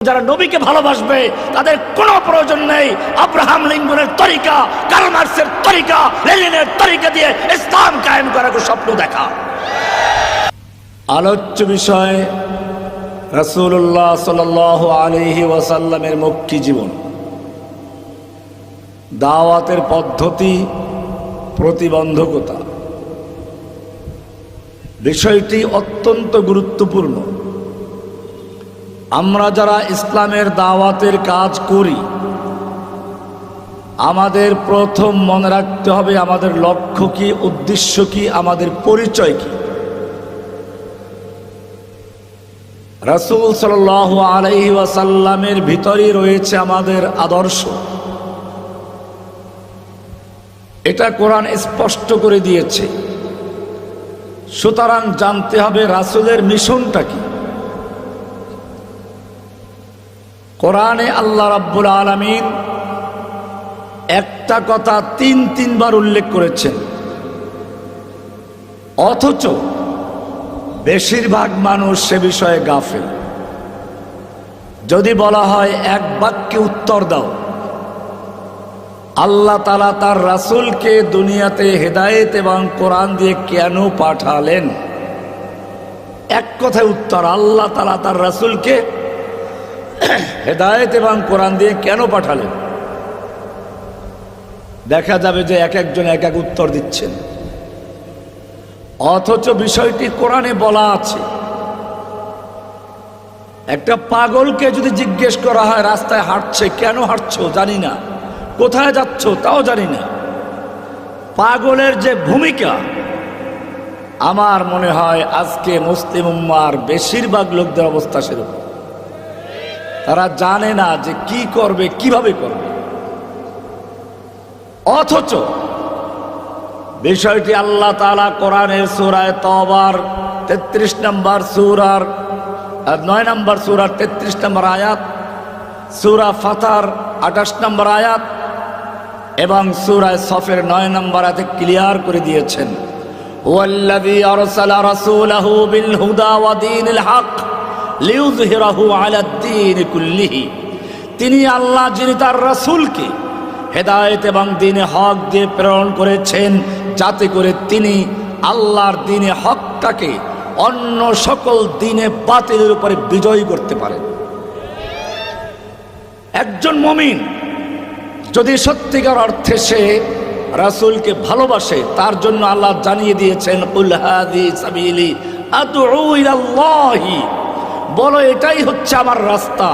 যারা নবীকে ভালোবাসবে তাদের কোনো প্রয়োজন নেই আব্রাহাম লিঙ্কনের তরিকা, কার্ল মার্কসের তরিকা, লেনিনের তরিকা দিয়ে ইসলাম কায়েম করার স্বপ্ন দেখা। আলোচ্য বিষয় রাসূলুল্লাহ সাল্লাল্লাহু আলাইহি ওয়াসাল্লামের মক্কি জীবন, দাওয়াতের পদ্ধতি, প্রতিবন্ধকতা। বিষয়টি অত্যন্ত গুরুত্বপূর্ণ। আমরা যারা ইসলামের দাওয়াতের কাজ করি, আমাদের প্রথম মনে রাখতে হবে আমাদের লক্ষ্য কি, উদ্দেশ্য কি, আমাদের পরিচয় কি। রাসূল সাল্লাল্লাহু আলাইহি ওয়াসাল্লামের ভিতরেই রয়েছে আমাদের আদর্শ। এটা কোরআন স্পষ্ট করে দিয়েছে। সুতরাং জানতে হবে রাসূলের মিশনটা কি। কোরআনে আল্লাহ রাব্বুল আলামিন একটা কথা তিনবার উল্লেখ করেছেন, অথচ বেশিরভাগ মানুষ সে বিষয়ে গাফেল। যদি বলা হয় এক বাক্যে উত্তর দাও, আল্লাহ তাআলা তার রাসূলকে দুনিয়াতে হেদায়েত এবং কোরআন দিয়ে কেন পাঠালেন, এক কথায় উত্তর, আল্লাহ তাআলা তার রাসূলকে হেদায়েত এবং কোরআন দিয়ে কেন পাঠালেন। দেখা যাবে যে এক একজন এক এক উত্তর দিচ্ছেন, অথচ বিষয়টি কোরআনে বলা আছে। একটা পাগলকে যদি জিজ্ঞেস করা হয় রাস্তায় হাঁটছে, কেন হাঁটছো জানি না, কোথায় যাচ্ছ তাও জানি না, পাগলের যে ভূমিকা, আমার মনে হয় আজকে মুসলিম উম্মার বেশিরভাগ লোকদের অবস্থা সেরকম। তারা জানে না যে কি করবে, কিভাবে করবে। অথচ বিষয়টি আল্লাহ তাআলা কোরআনের সূরা তওবার 33 নম্বর সূরার 9 নম্বর সূরার 33 নম্বর আয়াত, সূরা ফাতর 28 নম্বর আয়াত এবং সূরা সফের 9 নম্বর আয়াতে ক্লিয়ার করে দিয়েছেন, ওয়াল্লাযী আরসালা রাসূলাহু বিল হুদা ওয়া দীনিল হক লিইয়ুযহিরাহু আলাদ-দীন কুল্লিহি। তিনি আল্লাহ, যিনি তার রাসূলকে হেদায়েত এবং দ্বীনে হক দিয়ে প্রেরণ করেছেন, যাতে করে তিনি আল্লাহর দ্বীনে হকটাকে অন্য সকল দ্বীনে বাতিলের উপরে বিজয়ী করতে পারেন। একজন মুমিন যদি সত্যিকার অর্থে সে রাসূলকে ভালোবাসে, তার জন্য আল্লাহ জানিয়ে দিয়েছেন, কুল হাযিহি সাবিলি আদউ ইলাল্লাহি, বলো এটাই হচ্ছে আমার রাস্তা।